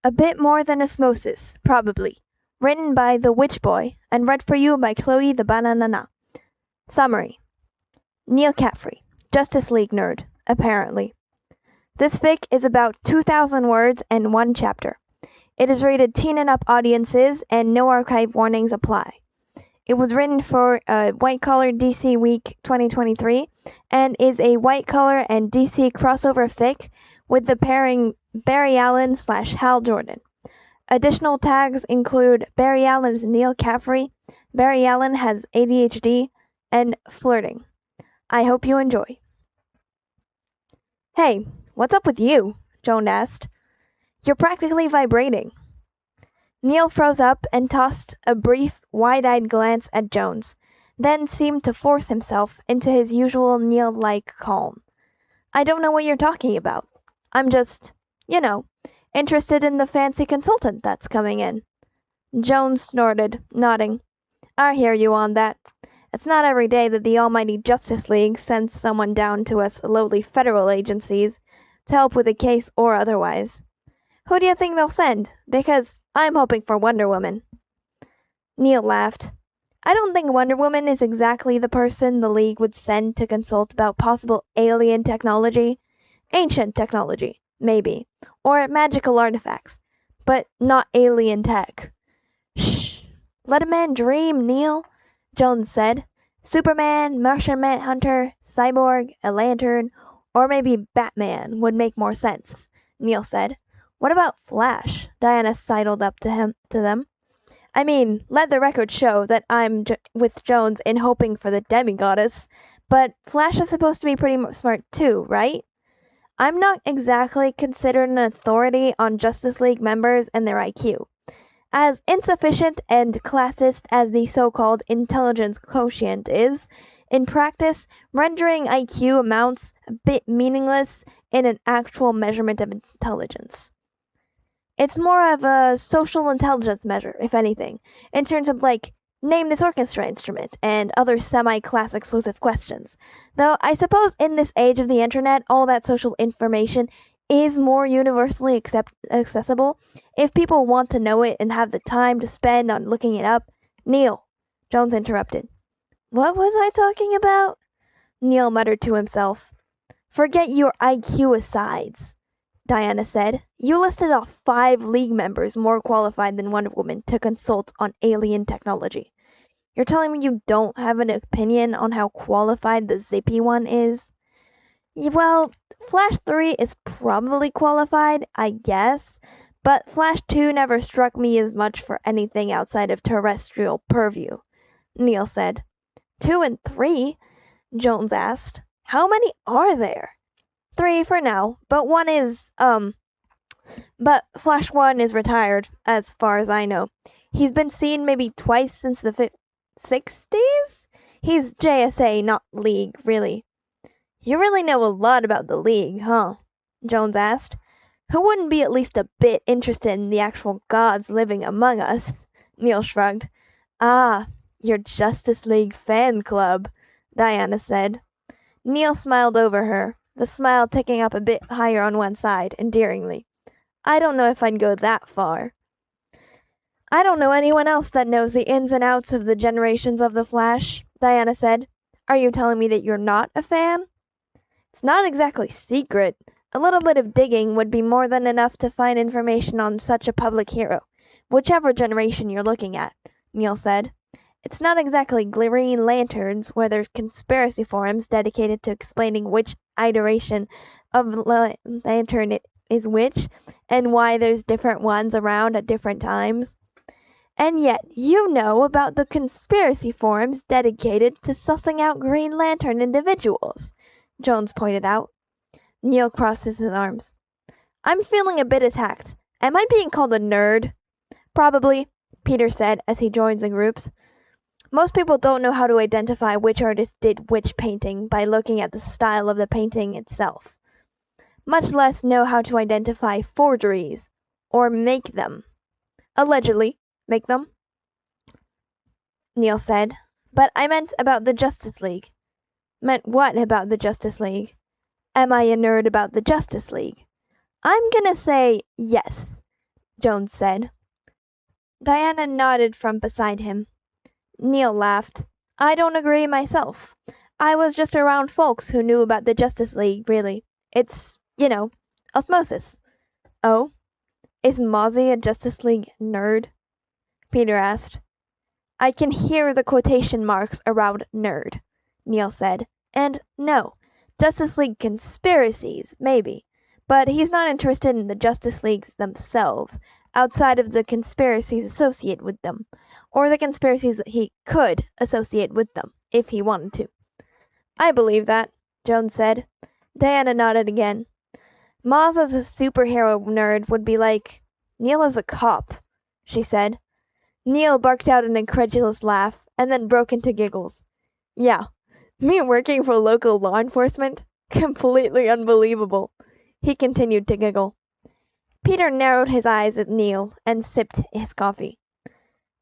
A bit more than Osmosis, probably. Written by TheWitchBoy and read for you by Chloe the Banana. Summary. Neal Caffrey, Justice League nerd, apparently. This fic is about 2,000 words and one chapter. It is rated teen and up audiences and no archive warnings apply. It was written for White Collar DC Week 2023 and is a White Collar and DC crossover fic with the pairing Barry Allen/Hal Jordan. Additional tags include Barry Allen's Neal Caffrey, Barry Allen has ADHD, and flirting. I hope you enjoy. Hey, what's up with you? Joan asked. You're practically vibrating. Neal froze up and tossed a brief, wide-eyed glance at Jones, then seemed to force himself into his usual Neal-like calm. I don't know what you're talking about. I'm just, interested in the fancy consultant that's coming in. Jones snorted, nodding. I hear you on that. It's not every day that the almighty Justice League sends someone down to us lowly federal agencies to help with a case or otherwise. Who do you think they'll send? Because I'm hoping for Wonder Woman. Neal laughed. I don't think Wonder Woman is exactly the person the League would send to consult about possible alien technology. Ancient technology, maybe, or magical artifacts, but not alien tech. Shh, let a man dream, Neal, Jones said. Superman, Martian Manhunter, Cyborg, a Lantern, or maybe Batman would make more sense, Neal said. What about Flash? Diana sidled up to them. I mean, let the record show that I'm with Jones in hoping for the demigoddess, but Flash is supposed to be pretty smart too, right? I'm not exactly considered an authority on Justice League members and their IQ. As insufficient and classist as the so-called intelligence quotient is, in practice, rendering IQ amounts a bit meaningless in an actual measurement of intelligence. It's more of a social intelligence measure, if anything, in terms of name this orchestra instrument, and other semi-class exclusive questions. Though I suppose in this age of the internet, all that social information is more universally accessible if people want to know it and have the time to spend on looking it up. Neal, Jones interrupted. What was I talking about? Neal muttered to himself. Forget your IQ asides, Diana said. You listed off 5 League members more qualified than Wonder Woman to consult on alien technology. You're telling me you don't have an opinion on how qualified the zippy one is? Well, Flash 3 is probably qualified, I guess, but Flash 2 never struck me as much for anything outside of terrestrial purview, Neal said. 2 and 3? Jones asked. How many are there? 3 for now, but one is, but Flash 1 is retired, as far as I know. He's been seen maybe twice since the 60s? He's JSA, not League, really. You really know a lot about the League, huh? Jones asked. Who wouldn't be at least a bit interested in the actual gods living among us? Neal shrugged. Ah, your Justice League fan club, Diana said. Neal smiled over her, the smile ticking up a bit higher on one side, endearingly. I don't know if I'd go that far. I don't know anyone else that knows the ins and outs of the generations of the Flash, Diana said. Are you telling me that you're not a fan? It's not exactly secret. A little bit of digging would be more than enough to find information on such a public hero, whichever generation you're looking at, Neal said. It's not exactly Green Lanterns, where there's conspiracy forums dedicated to explaining which iteration of Lantern is which, and why there's different ones around at different times. And yet, you know about the conspiracy forums dedicated to sussing out Green Lantern individuals, Jones pointed out. Neal crossed his arms. I'm feeling a bit attacked. Am I being called a nerd? Probably, Peter said as he joined the groups. Most people don't know how to identify which artist did which painting by looking at the style of the painting itself, much less know how to identify forgeries, or make them. Allegedly, make them, Neal said. But I meant about the Justice League. Meant what about the Justice League? Am I a nerd about the Justice League? I'm gonna say yes. Jones said. Diana nodded from beside him. Neal laughed. I don't agree myself. I was just around folks who knew about the Justice League, really. It's, osmosis. Oh? Is Mozzie a Justice League nerd? Peter asked. I can hear the quotation marks around nerd, Neal said. And no, Justice League conspiracies, maybe. But he's not interested in the Justice Leagues themselves, outside of the conspiracies associated with them, or the conspiracies that he could associate with them, if he wanted to. I believe that, Jones said. Diana nodded again. Moz as a superhero nerd would be like, Neal as a cop, she said. Neal barked out an incredulous laugh, and then broke into giggles. Yeah, me working for local law enforcement? Completely unbelievable. He continued to giggle. Peter narrowed his eyes at Neal and sipped his coffee.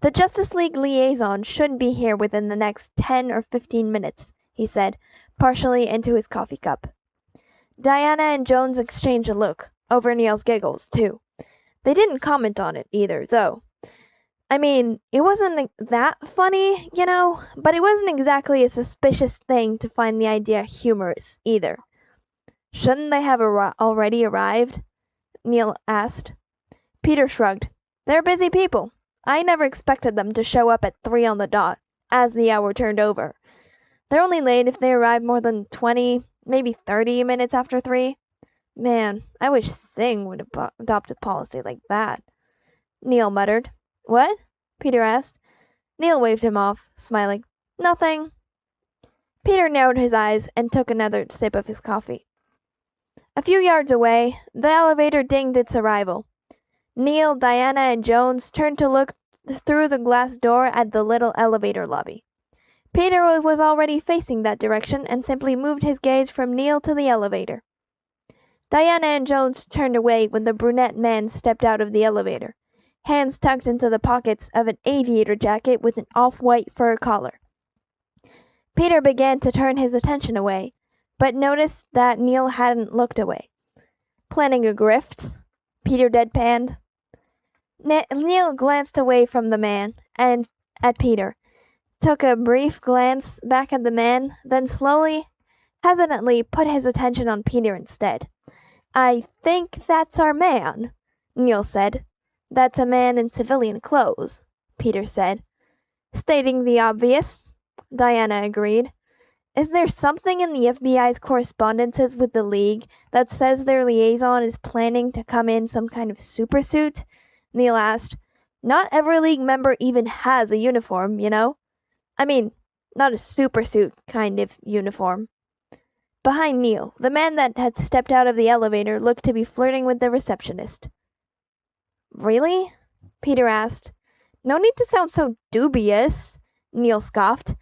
The Justice League liaison should be here within the next 10 or 15 minutes, he said, partially into his coffee cup. Diana and Jones exchanged a look, over Neal's giggles, too. They didn't comment on it either, though. I mean, it wasn't that funny, but it wasn't exactly a suspicious thing to find the idea humorous, either. Shouldn't they have already arrived? Neal asked. Peter shrugged. They're busy people. I never expected them to show up at 3 on the dot, as the hour turned over. They're only late if they arrive more than 20, maybe 30 minutes after 3. Man, I wish Singh would adopt a policy like that. Neal muttered. What? Peter asked. Neal waved him off, smiling. Nothing. Peter narrowed his eyes and took another sip of his coffee. A few yards away, the elevator dinged its arrival. Neal, Diana, and Jones turned to look through the glass door at the little elevator lobby. Peter was already facing that direction and simply moved his gaze from Neal to the elevator. Diana and Jones turned away when the brunette man stepped out of the elevator, hands tucked into the pockets of an aviator jacket with an off-white fur collar. Peter began to turn his attention away, but noticed that Neal hadn't looked away. Planning a grift? Peter deadpanned. Neal glanced away from the man and at Peter, took a brief glance back at the man, then slowly, hesitantly put his attention on Peter instead. I think that's our man, Neal said. That's a man in civilian clothes, Peter said. Stating the obvious, Diana agreed. Is there something in the FBI's correspondences with the League that says their liaison is planning to come in some kind of supersuit? Neal asked. Not every League member even has a uniform, I mean, not a supersuit kind of uniform. Behind Neal, the man that had stepped out of the elevator looked to be flirting with the receptionist. Really? Peter asked. No need to sound so dubious, Neal scoffed.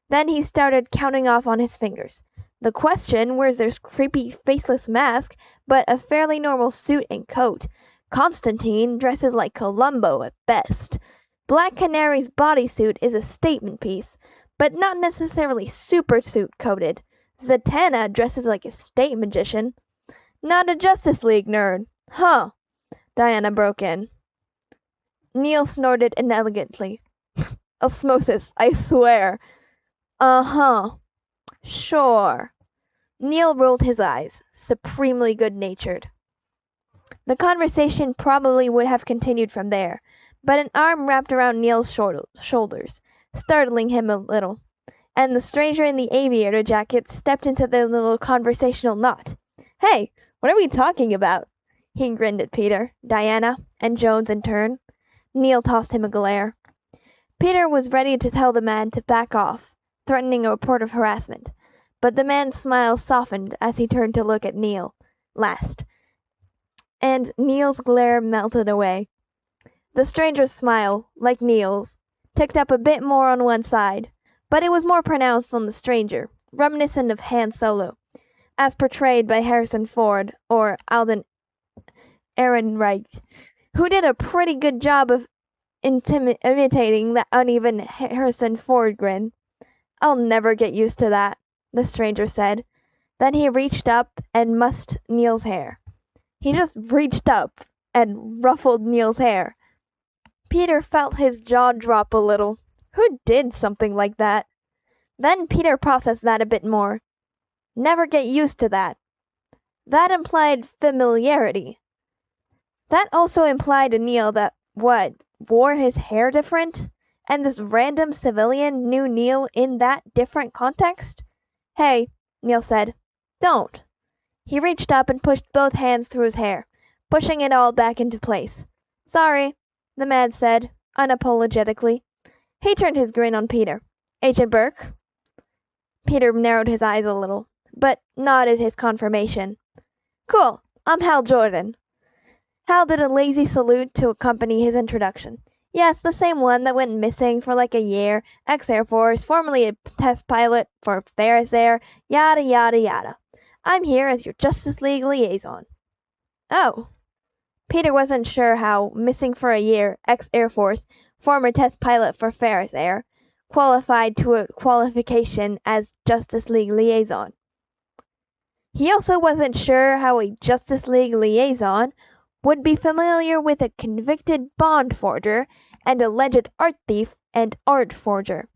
Then he started counting off on his fingers. The question wears their creepy faceless mask, but a fairly normal suit and coat. Constantine dresses like Columbo at best. Black Canary's bodysuit is a statement piece, but not necessarily supersuit coated. Zatanna dresses like a state magician. Not a Justice League nerd. Huh. Diana broke in. Neal snorted inelegantly. Osmosis, I swear. Uh-huh. Sure. Neal rolled his eyes, supremely good-natured. The conversation probably would have continued from there, but an arm wrapped around Neal's shoulders, startling him a little, and the stranger in the aviator jacket stepped into their little conversational knot. Hey, what are we talking about? He grinned at Peter, Diana, and Jones in turn. Neal tossed him a glare. Peter was ready to tell the man to back off, threatening a report of harassment, but the man's smile softened as he turned to look at Neal last, and Neal's glare melted away. The stranger's smile, like Neal's, ticked up a bit more on one side, but it was more pronounced on the stranger, reminiscent of Han Solo, as portrayed by Harrison Ford or Alden Ehrenreich, who did a pretty good job of imitating that uneven Harrison Ford grin. I'll never get used to that, the stranger said. Then he reached up and mussed Neal's hair. He just reached up and ruffled Neal's hair. Peter felt his jaw drop a little. Who did something like that? Then Peter processed that a bit more. Never get used to that. That implied familiarity. That also implied to Neal that, wore his hair different? And this random civilian knew Neal in that different context? Hey, Neal said. Don't. He reached up and pushed both hands through his hair, pushing it all back into place. Sorry, the man said, unapologetically. He turned his grin on Peter. Agent Burke? Peter narrowed his eyes a little, but nodded his confirmation. Cool, I'm Hal Jordan. Hal did a lazy salute to accompany his introduction. Yes, the same one that went missing for like a year, ex-Air Force, formerly a test pilot for Ferris Air, yada yada yada. I'm here as your Justice League liaison. Oh. Peter wasn't sure how missing for a year, ex-Air Force, former test pilot for Ferris Air, qualified to a qualification as Justice League liaison. He also wasn't sure how a Justice League liaison would be familiar with a convicted bond forger and alleged art thief and art forger.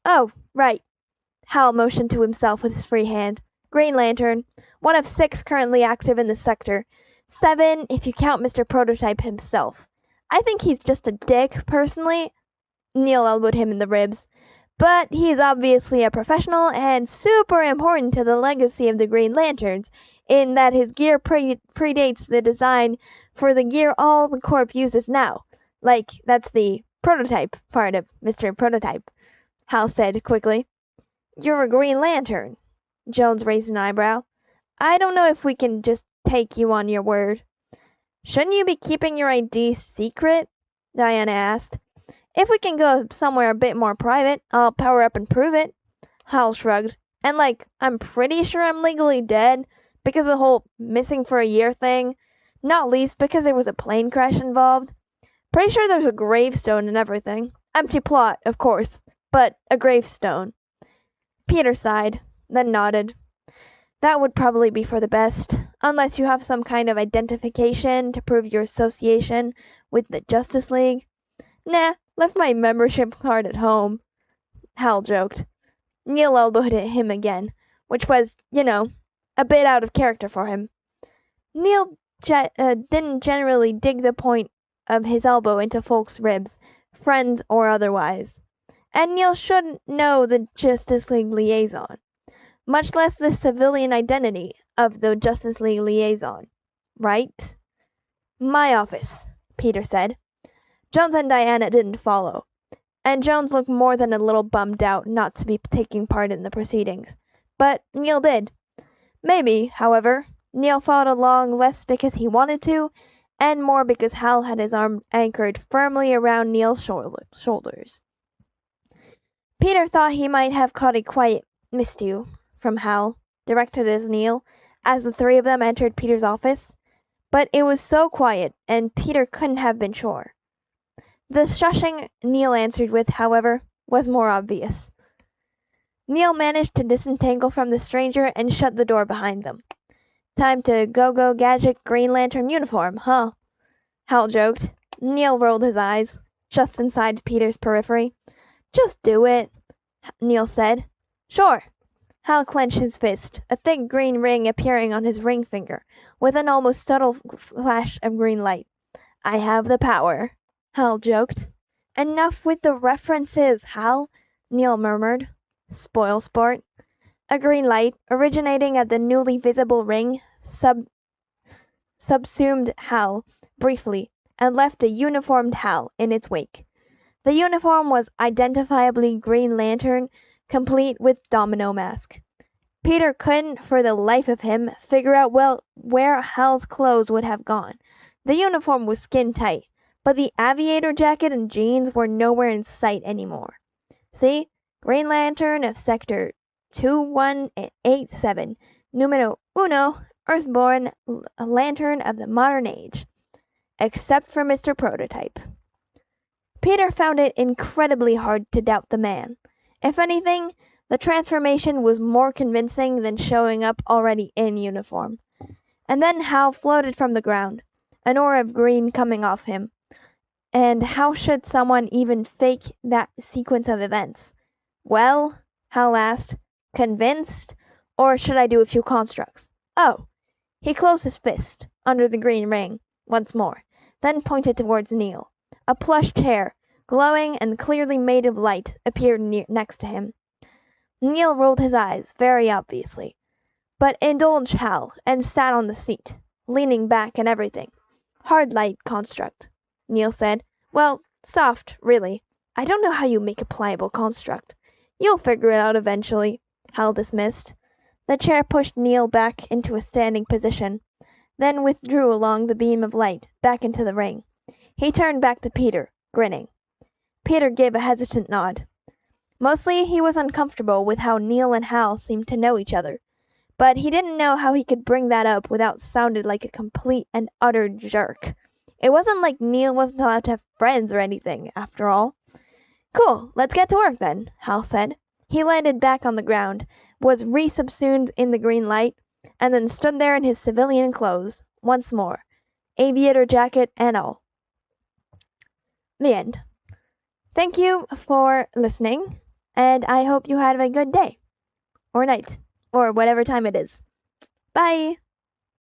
Oh, right. Hal motioned to himself with his free hand. Green Lantern, one of 6 currently active in the sector. 7 if you count Mr. Prototype himself. I think he's just a dick, personally. Neal elbowed him in the ribs. But he's obviously a professional and super important to the legacy of the Green Lanterns, in that his gear predates the design for the gear all the Corps uses now. Like, that's the prototype part of Mr. Prototype, Hal said quickly. You're a Green Lantern. Jones raised an eyebrow. I don't know if we can just take you on your word. Shouldn't you be keeping your ID secret? Diana asked. If we can go somewhere a bit more private, I'll power up and prove it. Hal shrugged. And I'm pretty sure I'm legally dead because of the whole missing for a year thing. Not least because there was a plane crash involved. Pretty sure there's a gravestone and everything. Empty plot, of course, but a gravestone. Peter sighed, then nodded. That would probably be for the best, unless you have some kind of identification to prove your association with the Justice League. Nah, left my membership card at home, Hal joked. Neal elbowed at him again, which was, a bit out of character for him. Neal didn't generally dig the point of his elbow into folks' ribs, friends or otherwise. And Neal shouldn't know the Justice League liaison, much less the civilian identity of the Justice League liaison. Right? My office, Peter said. Jones and Diana didn't follow, and Jones looked more than a little bummed out not to be taking part in the proceedings. But Neal did. Maybe, however, Neal followed along less because he wanted to, and more because Hal had his arm anchored firmly around Neal's shoulders. Peter thought he might have caught a quiet "missed you" from Hal, directed at Neal, as the 3 of them entered Peter's office, but it was so quiet, and Peter couldn't have been sure. The shushing Neal answered with, however, was more obvious. Neal managed to disentangle from the stranger and shut the door behind them. Time to go-go gadget Green Lantern uniform, huh? Hal joked. Neal rolled his eyes, just inside Peter's periphery. Just do it, Neal said. Sure. Hal clenched his fist, a thick green ring appearing on his ring finger, with an almost subtle flash of green light. I have the power, Hal joked. Enough with the references, Hal, Neal murmured. Spoil sport. A green light, originating at the newly visible ring, subsumed Hal briefly, and left a uniformed Hal in its wake. The uniform was identifiably Green Lantern, complete with domino mask. Peter couldn't, for the life of him, figure out where Hal's clothes would have gone. The uniform was skin-tight, but the aviator jacket and jeans were nowhere in sight anymore. See? Green Lantern of Sector 2187, numero uno, Earthborn Lantern of the modern age. Except for Mr. Prototype. Peter found it incredibly hard to doubt the man. If anything, the transformation was more convincing than showing up already in uniform. And then Hal floated from the ground, an aura of green coming off him. And how should someone even fake that sequence of events? Well, Hal asked, convinced? Or should I do a few constructs? Oh! He closed his fist under the green ring once more, then pointed towards Neal. A plush chair, glowing and clearly made of light, appeared next to him. Neal rolled his eyes, very obviously, but indulged Hal and sat on the seat, leaning back and everything. Hard light construct, Neal said. Well, soft, really. I don't know how you make a pliable construct. You'll figure it out eventually, Hal dismissed. The chair pushed Neal back into a standing position, then withdrew along the beam of light, back into the ring. He turned back to Peter, grinning. Peter gave a hesitant nod. Mostly he was uncomfortable with how Neal and Hal seemed to know each other, but he didn't know how he could bring that up without sounding like a complete and utter jerk. It wasn't like Neal wasn't allowed to have friends or anything, after all. Cool, let's get to work then, Hal said. He landed back on the ground, was resubsumed in the green light, and then stood there in his civilian clothes, once more, aviator jacket and all. The end. Thank you for listening, and I hope you have a good day, or night, or whatever time it is. Bye!